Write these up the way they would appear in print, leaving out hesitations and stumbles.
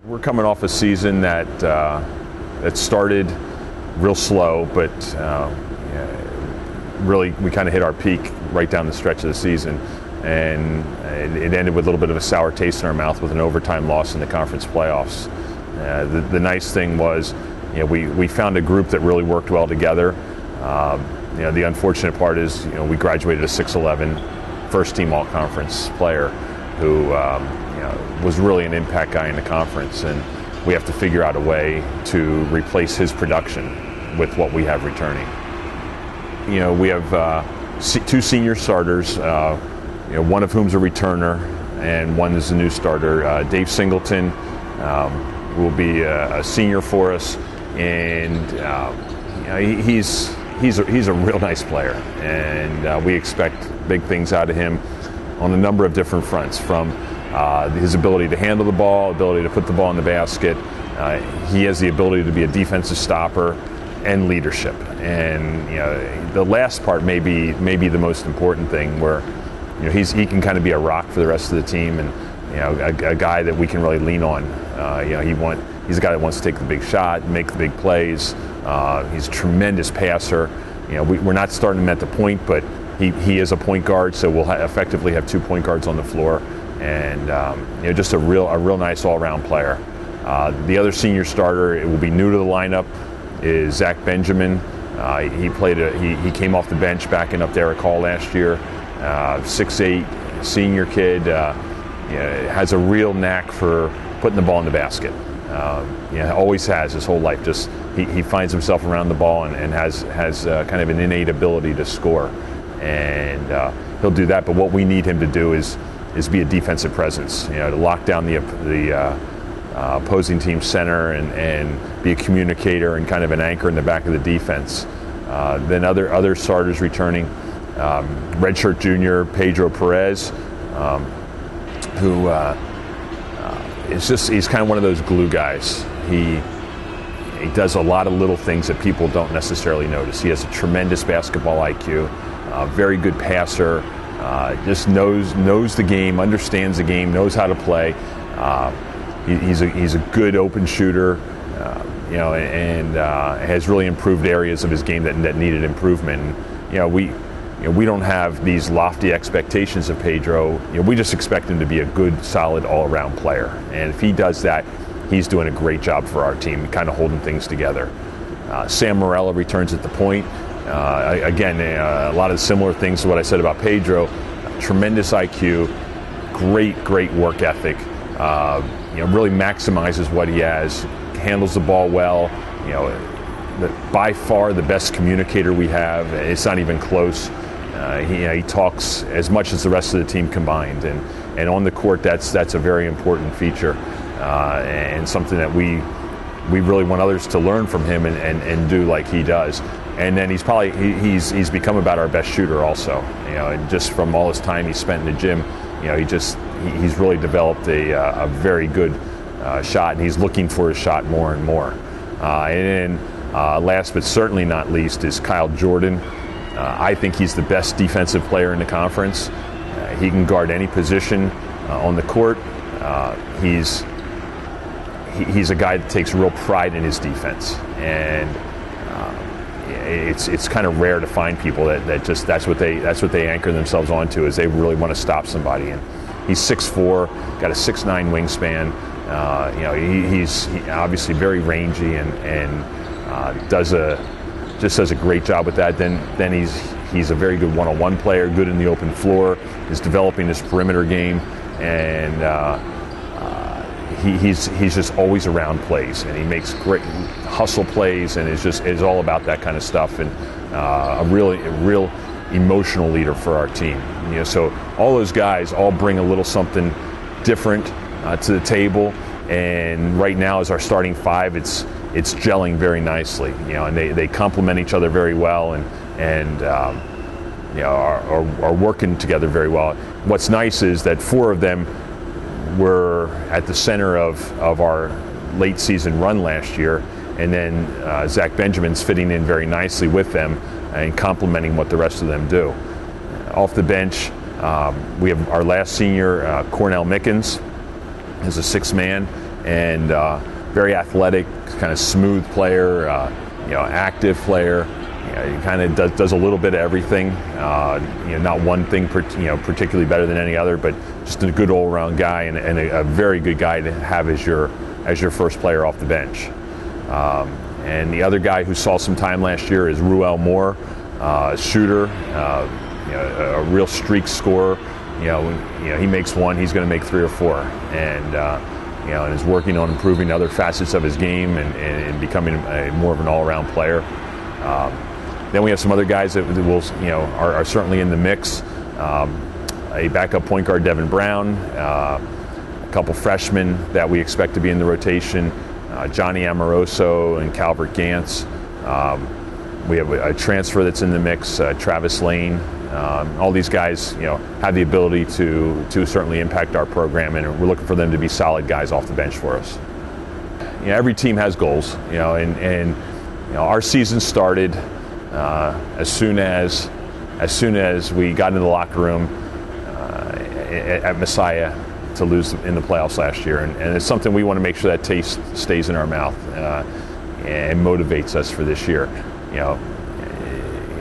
We're coming off a season that started real slow, but really we kind of hit our peak right down the stretch of the season, and it ended with a little bit of a sour taste in our mouth with an overtime loss in the conference playoffs. The nice thing was, we found a group that really worked well together. The unfortunate part is, we graduated a 6'11", first-team all-conference player who was really an impact guy in the conference, and we have to figure out a way to replace his production with what we have returning. We have two senior starters, one of whom's a returner and one is a new starter. Dave Singleton will be a senior for us, and he's a real nice player, and we expect big things out of him on a number of different fronts, from his ability to handle the ball, ability to put the ball in the basket. He has the ability to be a defensive stopper and leadership. And the last part may be the most important thing, where he can kind of be a rock for the rest of the team, and a guy that we can really lean on. He's a guy that wants to take the big shot, make the big plays. He's a tremendous passer. We're not starting him at the point, but he is a point guard, so we'll effectively have 2 point guards on the floor, and just a real nice all-around player. The other senior starter, it will be new to the lineup, is Zach Benjamin. He came off the bench backing up Derek Hall last year. 6'8", senior kid, has a real knack for putting the ball in the basket. Always has his whole life. Just he finds himself around the ball and has kind of an innate ability to score, and he'll do that. But what we need him to do is be a defensive presence, to lock down the opposing team center and be a communicator and kind of an anchor in the back of the defense. Then other starters returning, redshirt junior Pedro Perez, who he's kind of one of those glue guys. He does a lot of little things that people don't necessarily notice. He has a tremendous basketball IQ, very good passer, just knows the game, understands the game, knows how to play. He's a good open shooter, and has really improved areas of his game that needed improvement. We don't have these lofty expectations of Pedro. We just expect him to be a good, solid, all-around player. And if he does that, he's doing a great job for our team, kind of holding things together. Sam Morella returns at the point. Again, a lot of similar things to what I said about Pedro. Tremendous IQ, great work ethic. Really maximizes what he has, handles the ball well. By far the best communicator we have. It's not even close. He talks as much as the rest of the team combined, and on the court that's a very important feature, and something that we really want others to learn from him and do like he does. And then he's become about our best shooter also. And just from all his time he spent in the gym, he's really developed a very good shot, and he's looking for his shot more and more. And then last but certainly not least is Kyle Jordan. I think he's the best defensive player in the conference. He can guard any position on the court. He's a guy that takes real pride in his defense, and it's kind of rare to find people that's what they anchor themselves onto, is they really want to stop somebody. And he's 6'4", got a 6'9" wingspan. He's obviously very rangy and does a great job with that. Then he's a very good one-on-one player, good in the open floor, is developing his perimeter game, and he's just always around plays, and he makes great hustle plays, and is all about that kind of stuff, and a real emotional leader for our team. So all those guys all bring a little something different to the table, and right now as our starting five, it's gelling very nicely, and they complement each other very well, and are working together very well. What's nice is that 4 of them were at the center of our late season run last year, and then Zach Benjamin's fitting in very nicely with them and complementing what the rest of them do. Off the bench, we have our last senior, Cornell Mickens, is a 6th man. and very athletic, kind of smooth player, active player. He kind of does a little bit of everything. Not one thing particularly better than any other, but just a good all-around guy and a very good guy to have as your first player off the bench. And the other guy who saw some time last year is Ruel Moore, a shooter, a real streak scorer. He makes one, he's going to make 3 or 4, and is working on improving other facets of his game and becoming more of an all-around player. Then we have some other guys that are certainly in the mix. A backup point guard, Devin Brown, a couple freshmen that we expect to be in the rotation, Johnny Amoroso and Calvert Gantz. We have a transfer that's in the mix, Travis Lane. All these guys, have the ability to certainly impact our program, and we're looking for them to be solid guys off the bench for us. Every team has goals, and our season started as soon as we got into the locker room at Messiah to lose in the playoffs last year, and it's something we want to make sure that taste stays in our mouth and motivates us for this year.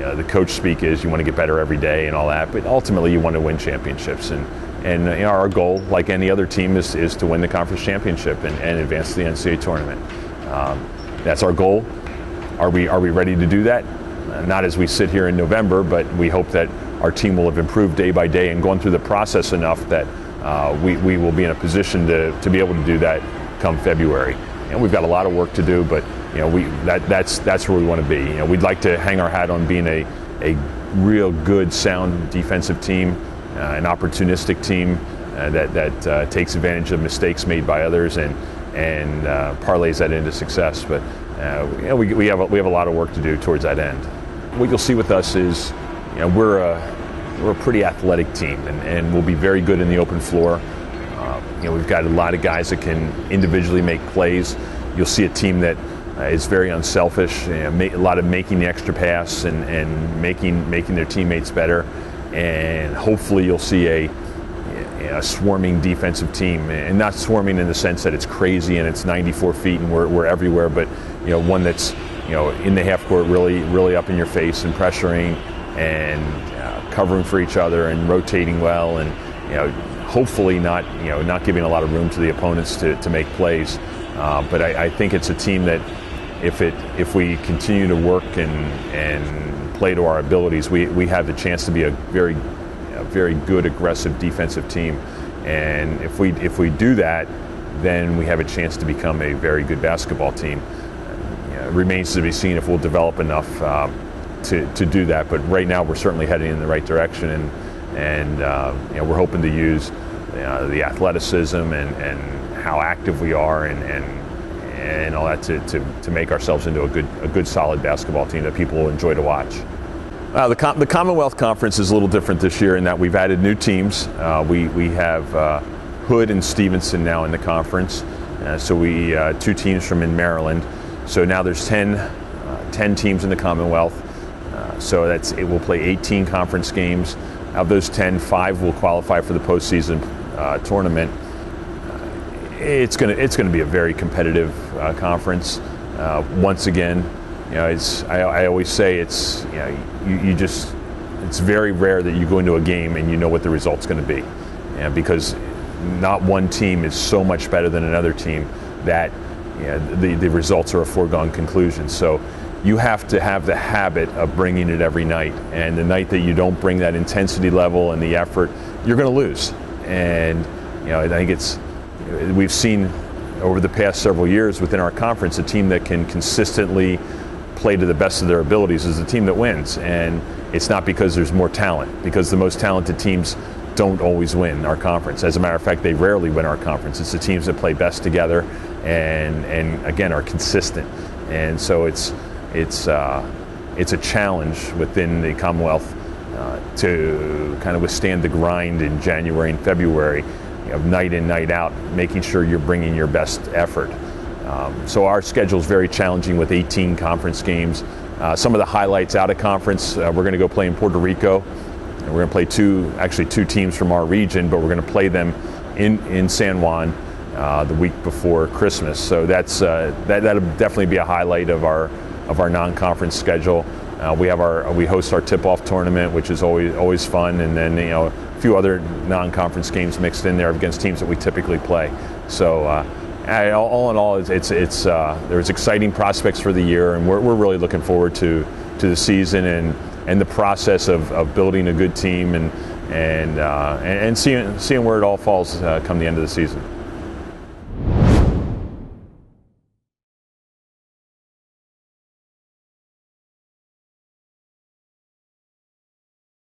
The coach speak is you want to get better every day and all that, but ultimately you want to win championships, and our goal, like any other team, is to win the conference championship and advance to the NCAA tournament. That's our goal. Are we ready to do that? Not as we sit here in November, but we hope that our team will have improved day by day and gone through the process enough that we will be in a position to be able to do that come February. And we've got a lot of work to do, but that's where we want to be. We'd like to hang our hat on being a real good, sound defensive team, an opportunistic team that takes advantage of mistakes made by others and parlays that into success. But we have a lot of work to do towards that end. What you'll see with us is we're a pretty athletic team, and we'll be very good in the open floor. We've got a lot of guys that can individually make plays. You'll see a team that is very unselfish, a lot of making the extra pass and making their teammates better. And hopefully you'll see a swarming defensive team, and not swarming in the sense that it's crazy and it's 94 feet and we're everywhere, but one that's in the half court really up in your face and pressuring and covering for each other and rotating well, and hopefully not giving a lot of room to the opponents to make plays. But I think it's a team that if we continue to work and play to our abilities, we have the chance to be a very good, aggressive defensive team. And if we do that, then we have a chance to become a very good basketball team. It remains to be seen if we'll develop enough to do that. But right now, we're certainly heading in the right direction, and we're hoping to use the athleticism and how active we are and all that to make ourselves into a good solid basketball team that people will enjoy to watch. The Commonwealth Conference is a little different this year in that we've added new teams. We have Hood and Stevenson now in the conference, so we 2 teams from in Maryland. So now there's 10 teams in the Commonwealth. So it will play 18 conference games. Of those 10, 5 will qualify for the postseason tournament. It's going to be a very competitive conference. Once again, I always say it's very rare that you go into a game and you know what the result's going to be, because not one team is so much better than another team that the results are a foregone conclusion. So you have to have the habit of bringing it every night, and the night that you don't bring that intensity level and the effort, you're going to lose. And I think we've seen over the past several years within our conference, a team that can consistently play to the best of their abilities is the team that wins. And it's not because there's more talent, because the most talented teams don't always win our conference. As a matter of fact, they rarely win our conference. It's the teams that play best together and again are consistent. And so it's a challenge within the Commonwealth to kind of withstand the grind in January and February, night in, night out, making sure you're bringing your best effort. So our schedule is very challenging with 18 conference games. Some of the highlights out of conference, we're going to go play in Puerto Rico. And we're going to play two teams from our region, but we're going to play them in San Juan. the week before Christmas. So that'll definitely be a highlight of our non-conference schedule. We host our tip-off tournament, which is always fun, and then a few other non-conference games mixed in there against teams that we typically play. So all in all, there's exciting prospects for the year, and we're really looking forward to the season and the process of building a good team and seeing where it all falls come the end of the season.